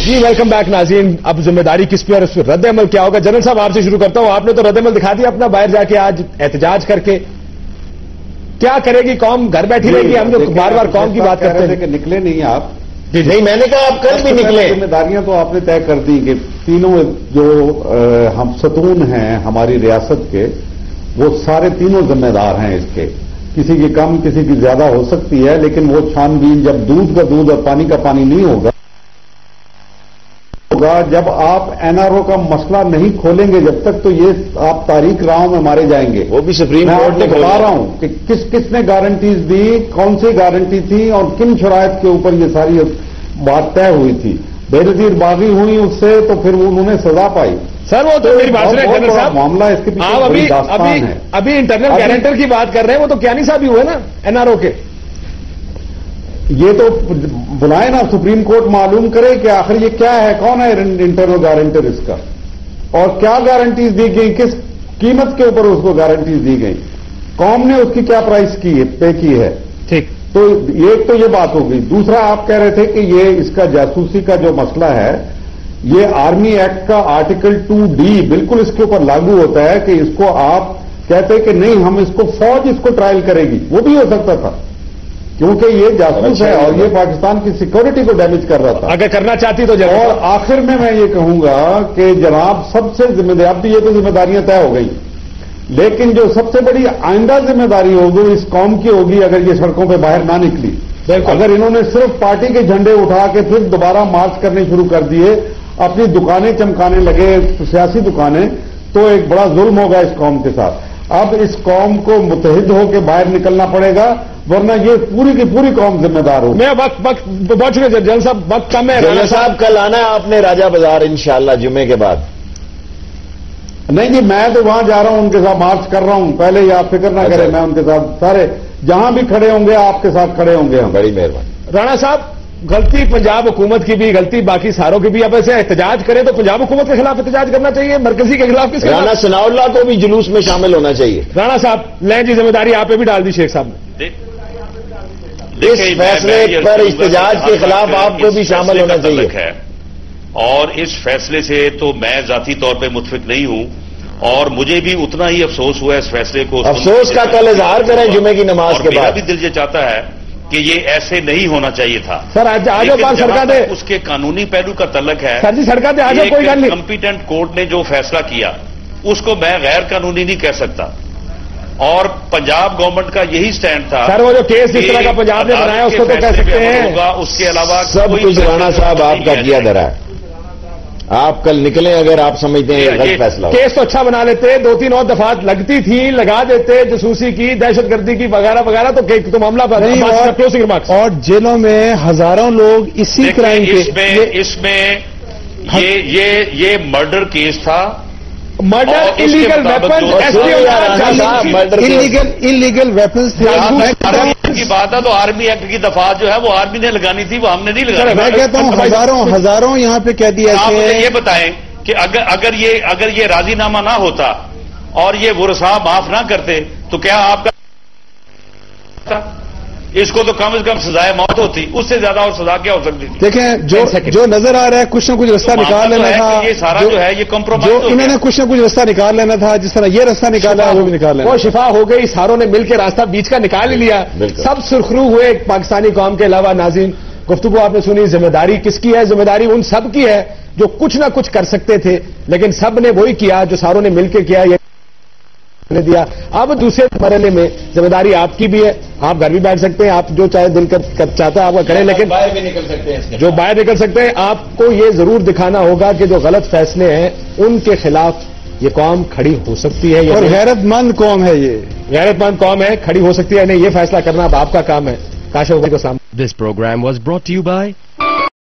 جی welcome back ناظرین. اب ذمہ داری کس پہ اور اس پہ رد عمل کیا ہوگا؟ جنرل صاحب آپ سے شروع کرتا ہوں. آپ نے تو رد عمل دکھا دیا اپنا باہر جا کے آج احتجاج کر کے. کیا کرے گی قوم؟ گھر بیٹھی رہے گی؟ ہم جو بار بار قوم کی بات کرتے ہیں کہ نکلے نہیں آپ. نہیں میں نے کہا آپ کل بھی نکلے. ذمہ داریاں تو آپ نے طے کر دی کہ تینوں جو ہم ستون ہیں ہماری ریاست کے وہ سارے تینوں ذمہ دار ہیں اس کے. کسی کی کم کسی کی زیادہ ہو سکتی ہے لیکن وہ چھان بین جب دودھ کا دودھ اور پانی کا پانی نہیں ہوگا جب آپ این آر او کا مسئلہ نہیں کھولیں گے جب تک تو یہ آپ تاریخ راہوں میں مارے جائیں گے. وہ بھی سپریم کورٹ نے بتا رہا ہوں کہ کس نے گارنٹیز دی, کون سی گارنٹی تھی اور کن شرائط کے اوپر یہ ساری بات طے ہوئی تھی. بے نظیر بازی ہوئی اس سے تو پھر انہوں نے سزا پائی. سر وہ تو میری بات جنرل صاحب معاملہ اس کے پیچھے بڑی داستان ہے. ابھی انٹرنل گارنٹر کی بات کر رہے ہیں, وہ تو کیانی صاحب ہی ہوئے نا این آر او کے. یہ تو بلائے نا سپریم کورٹ معلوم کرے کہ آخر یہ کیا ہے, کون ہے انٹرنل گارنٹر اس کا اور کیا گارنٹیز دی گئی, کس قیمت کے اوپر اس کو گارنٹیز دی گئی, قوم نے اس کی کیا پرائز پے کی ہے. ٹھیک, تو ایک تو یہ بات ہو گئی. دوسرا آپ کہہ رہے تھے کہ یہ اس کا جاسوسی کا جو مسئلہ ہے یہ آرمی ایکٹ کا آرٹیکل 2D بالکل اس کے اوپر لاگو ہوتا ہے کہ اس کو آپ کہتے کہ نہیں ہم اس کو فوج اس کو ٹرائل کرے گی. وہ بھی ہو سکتا تھا کیونکہ یہ جاسوس ہے اور یہ پاکستان کی سیکورٹی کو ڈیمیج کر رہا تھا. اگر کرنا چاہتی تو اور آخر میں یہ کہوں گا کہ جناب سب سے ذمہ داری, اب بھی یہ تو ذمہ داریاں طے ہو گئی لیکن جو سب سے بڑی آئندہ ذمہ داری ہوگی اس قوم کی ہوگی اگر یہ سڑکوں پہ باہر نہ نکلی. اگر انہوں نے صرف پارٹی کے جھنڈے اٹھا کے پھر دوبارہ مارچ کرنے شروع کر دیے, اپنی دکانیں چمکانے لگے سیاسی دکانیں, تو ایک بڑا ظلم ہوگا اس قوم کے ساتھ. اب اس قوم کو متحد ہو کے باہر نکلنا پڑے گا ورنہ یہ پوری کی پوری قوم ذمہ دار ہوگی. میں وقت بہت شکریہ جنرل صاحب, وقت کم ہے. جنرل صاحب کل آنا ہے آپ نے راجہ بازار انشاءاللہ جمعے کے بعد. نہیں جی میں تو وہاں جا رہا ہوں, ان کے ساتھ مارچ کر رہا ہوں. پہلے یہ آپ فکر نہ کریں, میں ان کے ساتھ سارے جہاں بھی کھڑے ہوں گے آپ کے ساتھ کھڑے ہوں گے ہم. بڑی مہربانی. رانا صاحب غلطی پنجاب حکومت کی بھی, غلطی باقی ساروں کی بھی. اب ایسے احتجاج کریں تو پنجاب حکومت کے خلاف احتجاج کرنا چاہیے, مرکزی کے خلاف کس کے خلاف؟ رانا ثناء اللہ کو بھی جلوس میں شامل ہونا چاہیے. رانا صاحب لیں جی ذمہ داری آپ پہ بھی ڈال دی شیخ صاحب نے. اس فیصلے پر احتجاج کے خلاف آپ کو بھی شامل ہونا چاہیے. اور اس فیصلے سے تو میں ذاتی طور پہ متفق نہیں ہوں اور مجھے بھی اتنا ہی افسوس ہوا اس فیصلے کو. افسوس کا کل اظہار کریں جمعے کی نماز کے بعد. میرا بھی دل یہ چاہتا ہے کہ یہ ایسے نہیں ہونا چاہیے تھا. سر آج بار سرکار نے اس کے قانونی پہلو کا تعلق ہے. سر جی سرکار نے آج کوئی گل نہیں. کمپیٹنٹ کورٹ نے جو فیصلہ کیا اس کو میں غیر قانونی نہیں کہہ سکتا اور پنجاب گورنمنٹ کا یہی سٹینڈ تھا. سر وہ جو کیس جس طرح کا پنجاب نے بنایا اس کو تو کہہ سکتے ہیں. اس کے علاوہ سب کچھ رانا صاحب آپ کا کیا دھرا ہے. آپ کل نکلیں اگر آپ سمجھتے ہیں یہ غلط فیصلہ ہو. کیس تو اچھا بنا لیتے, 2-3 اور دفعات لگتی تھی, لگا دیتے, جاسوسی کی, دہشت گردی کی وغیرہ وغیرہ, تو معاملہ پر اور جیلوں میں ہزاروں لوگ اسی کرائم کے. اس میں یہ مرڈر کیس تھا. مرڈر انلیگل ویپنس تھے. کی بات ہے تو آرمی ایکٹ کی دفعات جو ہے وہ آرمی نے لگانی تھی, وہ ہم نے نہیں لگانی. میں کہتا ہوں ہزاروں یہاں پہ کہہ دیا. آپ مجھے یہ بتائیں کہ اگر یہ راضی نامہ نہ ہوتا اور یہ ورثاء معاف نہ کرتے تو کیا آپ کا اس کو تو کم از کم سزائے موت ہوتی, اس سے زیادہ اور سزا کیا ہو سکتی تھی. دیکھیں جو نظر آ رہا ہے کچھ نہ کچھ رستہ نکال لینا تھا. یہ سارا جو ہے یہ کمپرومائز, جو انہوں نے کچھ نہ کچھ رستہ نکال لینا تھا, جس طرح یہ رستہ نکالا ہے وہ بھی نکال لینا. وہ شفا ہو گئی, ساروں نے مل کے راستہ بیچ کا نکال ہی لیا. سب سرخرو ہوئے پاکستانی قوم کے علاوہ. ناظرین گفتگو آپ نے سنی. ذمہ داری کس کی ہے؟ ذمہ داری ان سب کی ہے جو کچھ نہ کچھ کر سکتے تھے لیکن سب نے وہی کیا جو ساروں نے مل کے کیا, یہ دیا. اب دوسرے مرحلے میں ذمہ داری آپ کی بھی ہے. آپ گھر بھی بیٹھ سکتے ہیں, آپ جو چاہے دل چاہتا ہے آپ کا کریں, لیکن باہر بھی نکل سکتے ہیں. جو باہر نکل سکتے ہیں آپ کو یہ ضرور دکھانا ہوگا کہ جو غلط فیصلے ہیں ان کے خلاف یہ قوم کھڑی ہو سکتی ہے. اور غیرت مند قوم ہے, یہ غیرت مند قوم ہے, کھڑی ہو سکتی ہے. نہیں, یہ فیصلہ کرنا اب آپ کا کام ہے. کاشف کو سامنے. This program was brought to you by